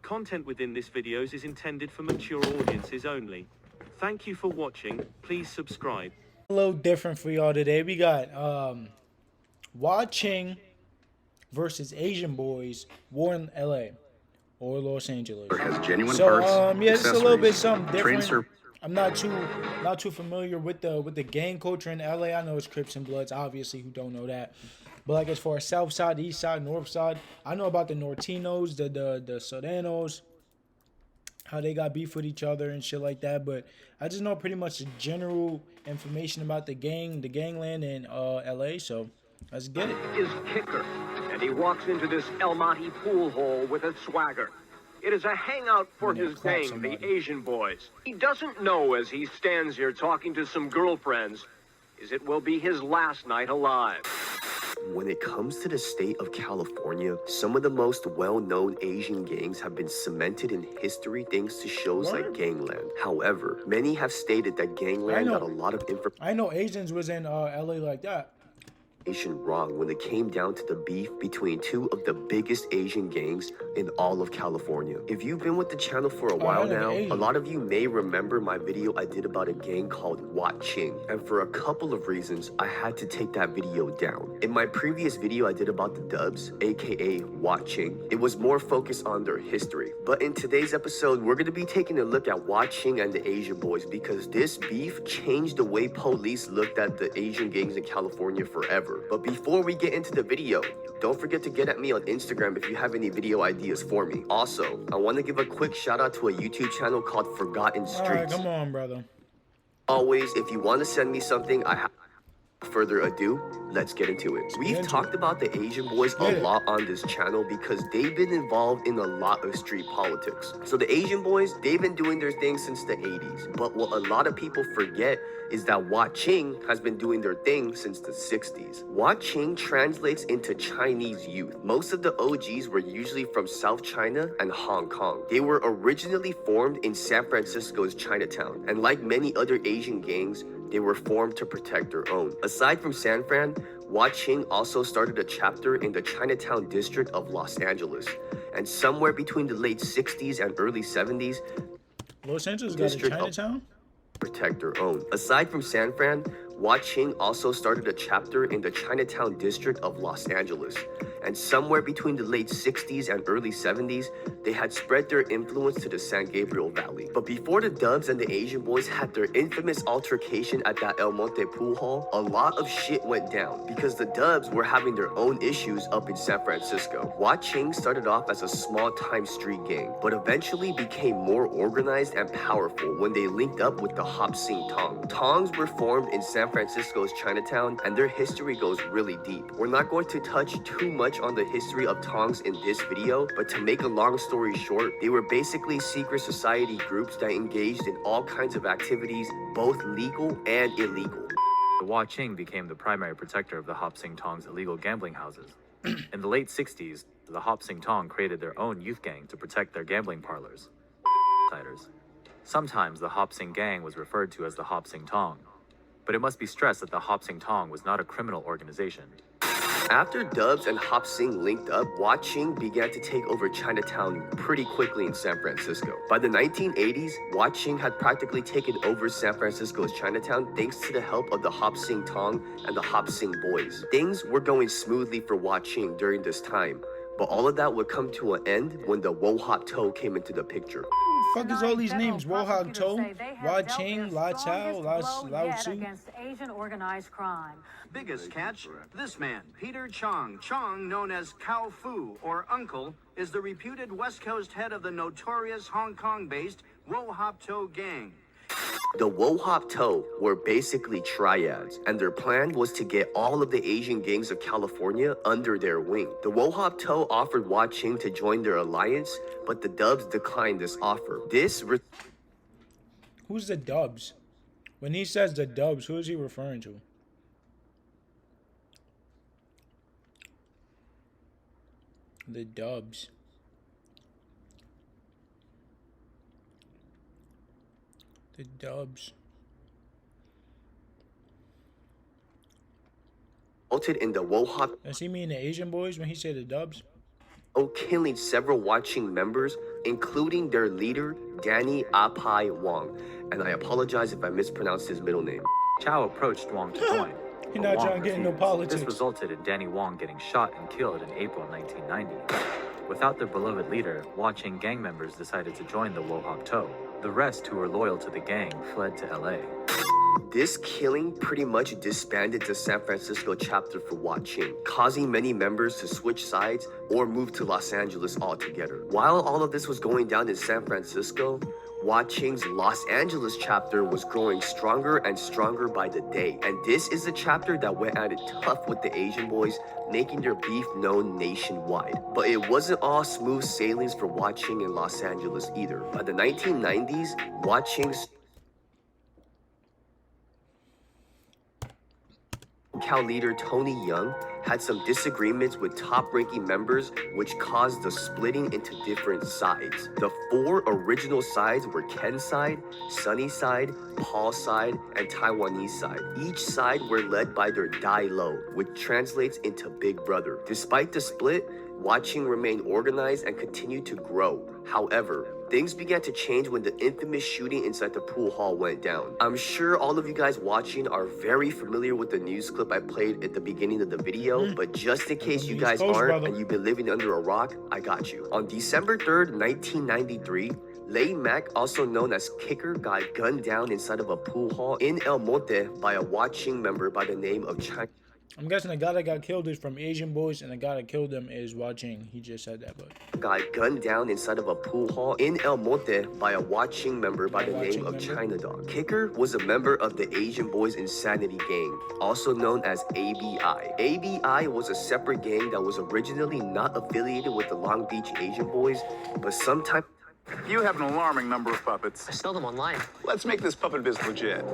content within this videos is intended for mature audiences only. Thank you for watching. Please subscribe. A little different for y'all today. We got Ching versus Asian Boys, War in LA or Los Angeles. Has genuine So parts, yeah, it's a little bit something accessories, different. I'm not too familiar with the gang culture in LA. I know it's Crips and Bloods, obviously, who don't know that. But like as far as South Side, East Side, North Side, I know about the Nortinos, the Sodanos, how they got beef with each other and shit like that. But I just know pretty much the general information about the gangland in LA. So let's get it. Is kicker, and he walks into this El Monte pool hall with a swagger. It is a hangout for his gang, the Asian Boys. He doesn't know as he stands here talking to some girlfriends, is it will be his last night alive. When it comes to the state of California, some of the most well-known Asian gangs have been cemented in history thanks to shows like Gangland. However, many have stated that Gangland got a lot of information. I know Asians was in LA like that. Wrong when it came down to the beef between two of the biggest Asian gangs in all of California. If you've been with the channel for a while now, a lot of you may remember my video I did about a gang called Ching, and for a couple of reasons I had to take that video down. In my previous video I did about the Dubs, aka Ching, it was more focused on their history. But in today's episode we're going to be taking a look at Ching and the Asian Boys because this beef changed the way police looked at the Asian gangs in California forever. But before we get into the video, don't forget to get at me on Instagram if you have any video ideas for me. Also, I want to give a quick shout out to a YouTube channel called Forgotten Streets. All right, come on, brother. Always, if you want to send me something, further ado, let's get into it. We've talked about the Asian Boys a lot on this channel because they've been involved in a lot of street politics. So the Asian Boys, they've been doing their thing since the 80s. But what a lot of people forget is that Ching has been doing their thing since the 60s. Ching translates into Chinese youth. Most of the OGs were usually from South China and Hong Kong. They were originally formed in San Francisco's Chinatown. And like many other Asian gangs, they were formed to protect their own. Aside from San Fran, Ching also started a chapter in the Chinatown district of Los Angeles. And somewhere between the late 60s and early 70s, Los Angeles got a Chinatown? Protect their own. Aside from San Fran, Ching also started a chapter in the Chinatown district of Los Angeles. And somewhere between the late 60s and early 70s, they had spread their influence to the San Gabriel Valley. But before the Dubs and the Asian Boys had their infamous altercation at that El Monte pool hall, a lot of shit went down because the Dubs were having their own issues up in San Francisco. Ching started off as a small-time street gang, but eventually became more organized and powerful when they linked up with the Hop Sing Tong. Tongs were formed in San Francisco's Chinatown, and their history goes really deep. We're not going to touch too much on the history of Tongs in this video, but to make a long story short, they were basically secret society groups that engaged in all kinds of activities, both legal and illegal. The Ching became the primary protector of the Hop Sing Tong's illegal gambling houses. In the late 60s, the Hop Sing Tong created their own youth gang to protect their gambling parlors. Sometimes the Hop Sing gang was referred to as the Hop Sing Tong, but it must be stressed that the Hop Sing Tong was not a criminal organization. After Dubs and Hop Sing linked up, Ching began to take over Chinatown pretty quickly in San Francisco. By the 1980s, Ching had practically taken over San Francisco's Chinatown thanks to the help of the Hop Sing Tong and the Hop Sing Boys. Things were going smoothly for Ching during this time, but all of that would come to an end when the Wo Hop To came into the picture. Fuck is all these names? Wo Hop To, Ching, La Chow, Lao Tzu. Against Asian organized crime. Biggest catch, this man, Peter Chong. Chong, known as Kao Fu, or Uncle, is the reputed West Coast head of the notorious Hong Kong-based Wo Hop To gang. The Wo Hop To were basically triads, and their plan was to get all of the Asian gangs of California under their wing. The Wo Hop To offered Ching to join their alliance, but the Dubs declined this offer. Who's the Dubs? When he says the Dubs, who is he referring to? The Dubs. The Dubs. Resulted in the Wo Hop. Does he mean the Asian Boys when he said the Dubs? killing several Watching members, including their leader, Danny Apai Wang. And I apologize if I mispronounced his middle name. Chow approached Wang to join. You're but not Wang trying to get into refused. politics. This resulted in Danny Wang getting shot and killed in April 1990. Without their beloved leader, Watching gang members decided to join the Wo Hop To. The rest who were loyal to the gang fled to LA. This killing pretty much disbanded the San Francisco chapter for Watching, causing many members to switch sides or move to Los Angeles altogether. While all of this was going down in San Francisco, Watching's Los Angeles chapter was growing stronger and stronger by the day, and this is the chapter that went at it tough with the Asian boys, making their beef known nationwide. But it wasn't all smooth sailings for Watching in Los Angeles either. By the 1990s, Watching's Cal leader Tony Young had some disagreements with top-ranking members, which caused the splitting into different sides. The 4 original sides were Ken's side, Sunny's side, Paul's side, and Taiwanese side. Each side were led by their Dai Lo, which translates into Big Brother. Despite the split, Watching remained organized and continued to grow. However, things began to change when the infamous shooting inside the pool hall went down. I'm sure all of you guys watching are very familiar with the news clip I played at the beginning of the video, but just in case you guys aren't and you've been living under a rock, I got you. On December 3rd, 1993, Lay Mack, also known as Kicker, got gunned down inside of a pool hall in El Monte by a Watching member by the name of Ching. I'm guessing the guy that got killed is from Asian Boys, and the guy that killed him is Watching. He just said that, but Got gunned down inside of a pool hall in El Monte by a Watching member by the name of China Dog. Kicker was a member of the Asian Boys Insanity Gang, also known as ABI. ABI was a separate gang that was originally not affiliated with the Long Beach Asian Boys, but sometime You have an alarming number of puppets. I sell them online. Let's make this puppet biz legit.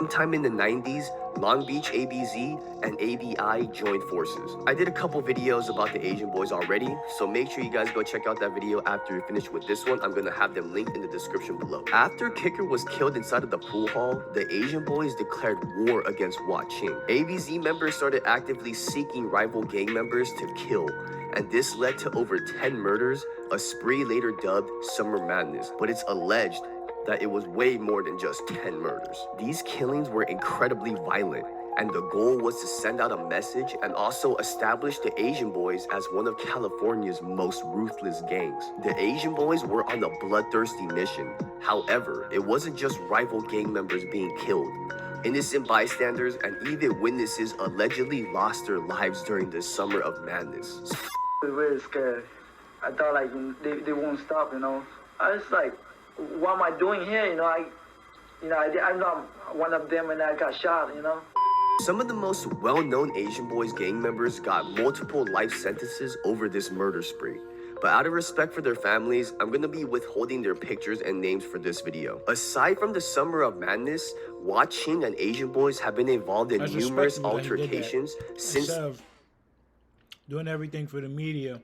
Sometime in the 90s, Long Beach ABZ and ABI joined forces. I did a couple videos about the Asian Boys already, so make sure you guys go check out that video after you're finished with this one. I'm gonna have them linked in the description below. After Kicker was killed inside of the pool hall, the Asian Boys declared war against Watching. ABZ members started actively seeking rival gang members to kill, and this led to over 10 murders, a spree later dubbed Summer Madness. But it's alleged that it was way more than just 10 murders. These killings were incredibly violent, and the goal was to send out a message and also establish the Asian Boys as one of California's most ruthless gangs. The Asian Boys were on a bloodthirsty mission. However, it wasn't just rival gang members being killed. Innocent bystanders and even witnesses allegedly lost their lives during the Summer of Madness. Really scared. I thought like they won't stop, you know. I was like, what am I doing here? I'm not one of them, and I got shot, you know. Some of the most well-known Asian Boys gang members got multiple life sentences over this murder spree. But out of respect for their families, I'm gonna be withholding their pictures and names for this video. Aside from the Summer of Madness, Ching and Asian Boys have been involved in numerous altercations since instead of doing everything for the media.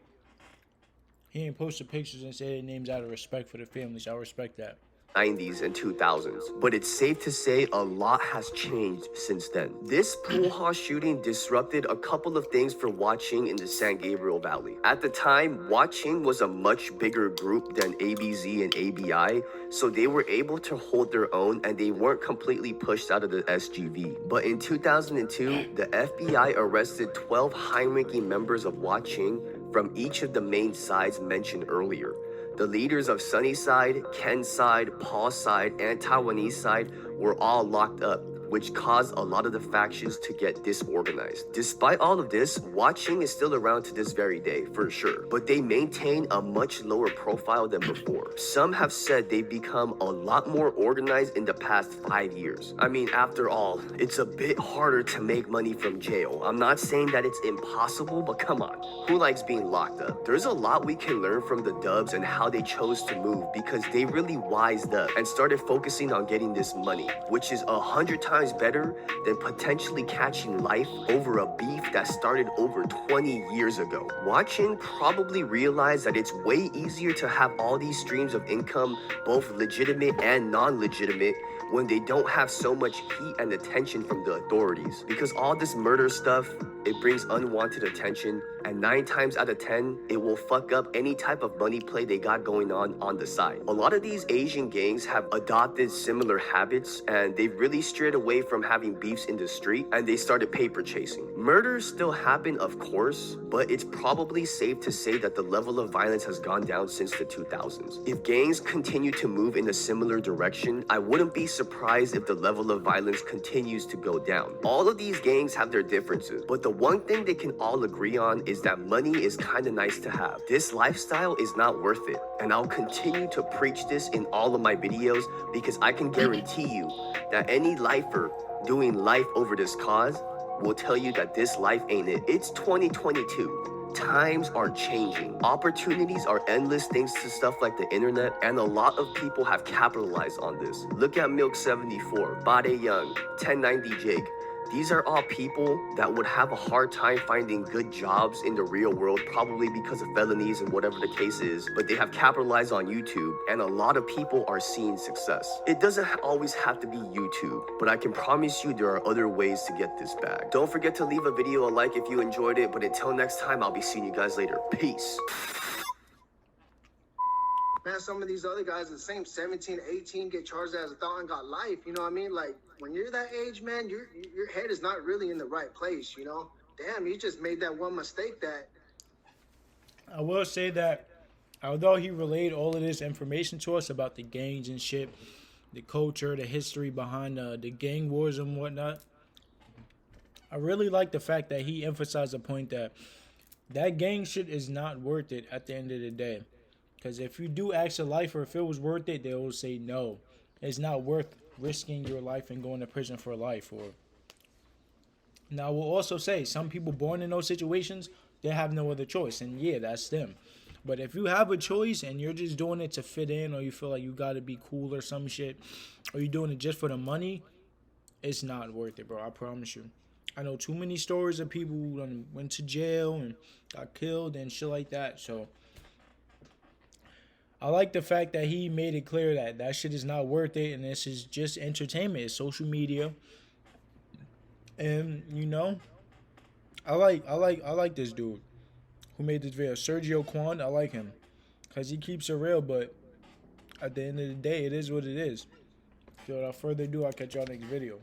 He ain't posted pictures and say their names out of respect for the families. I respect that. 90s and 2000s, but it's safe to say a lot has changed since then. This pool hall shooting disrupted a couple of things for Watching in the San Gabriel Valley. At the time, Watching was a much bigger group than ABZ and ABI, so they were able to hold their own and they weren't completely pushed out of the SGV. But in 2002, the FBI arrested 12 high-ranking members of Watching from each of the main sides mentioned earlier. The leaders of Sunny's side, Ken's side, Paul's side, and Taiwanese side were all locked up, which caused a lot of the factions to get disorganized. Despite all of this, Watching is still around to this very day, for sure, but they maintain a much lower profile than before. Some have said they've become a lot more organized in the past 5 years. I mean, after all, it's a bit harder to make money from jail. I'm not saying that it's impossible, but come on, who likes being locked up? There's a lot we can learn from the Dubs and how they chose to move, because they really wised up and started focusing on getting this money, which is 100 times better than potentially catching life over a beef that started over 20 years ago. Watching probably realized that it's way easier to have all these streams of income, both legitimate and non-legitimate, when they don't have so much heat and attention from the authorities, because all this murder stuff it brings unwanted attention, and 9 times out of 10, it will fuck up any type of money play they got going on the side. A lot of these Asian gangs have adopted similar habits, and they've really strayed away from having beefs in the street, and they started paper chasing. Murders still happen, of course, but it's probably safe to say that the level of violence has gone down since the 2000s. If gangs continue to move in a similar direction, I wouldn't be surprised if the level of violence continues to go down. All of these gangs have their differences, but the one thing they can all agree on is that money is kinda nice to have. This lifestyle is not worth it, and I'll continue to preach this in all of my videos because I can guarantee you that any lifer doing life over this cause will tell you that this life ain't it. It's 2022. Times are changing. Opportunities are endless thanks to stuff like the internet, and a lot of people have capitalized on this. Look at Milk74, Bade Young, 1090 Jake. These are all people that would have a hard time finding good jobs in the real world, probably because of felonies and whatever the case is, but they have capitalized on YouTube, and a lot of people are seeing success. It doesn't always have to be YouTube, but I can promise you there are other ways to get this bag. Don't forget to leave a video a like if you enjoyed it, but until next time, I'll be seeing you guys later. Peace. Man, some of these other guys the same 17, 18 get charged as a thought and got life, you know what I mean? Like, when you're that age, man, your head is not really in the right place, you know? Damn, you just made that one mistake that... I will say that although he relayed all of this information to us about the gangs and shit, the culture, the history behind the gang wars and whatnot, I really like the fact that he emphasized the point that that gang shit is not worth it at the end of the day. Because if you do ask a lifer if it was worth it, they will say no. It's not worth risking your life and going to prison for life. Or now, I will also say some people born in those situations, they have no other choice. And yeah, that's them. But if you have a choice and you're just doing it to fit in, or you feel like you got to be cool or some shit, or you're doing it just for the money, it's not worth it, bro. I promise you. I know too many stories of people who went to jail and got killed and shit like that. So I like the fact that he made it clear that that shit is not worth it, and this is just entertainment. It's social media, and you know, I like this dude who made this video, Sergio Quan. I like him because he keeps it real. But at the end of the day, it is what it is. So without further ado, I'll catch y'all next video.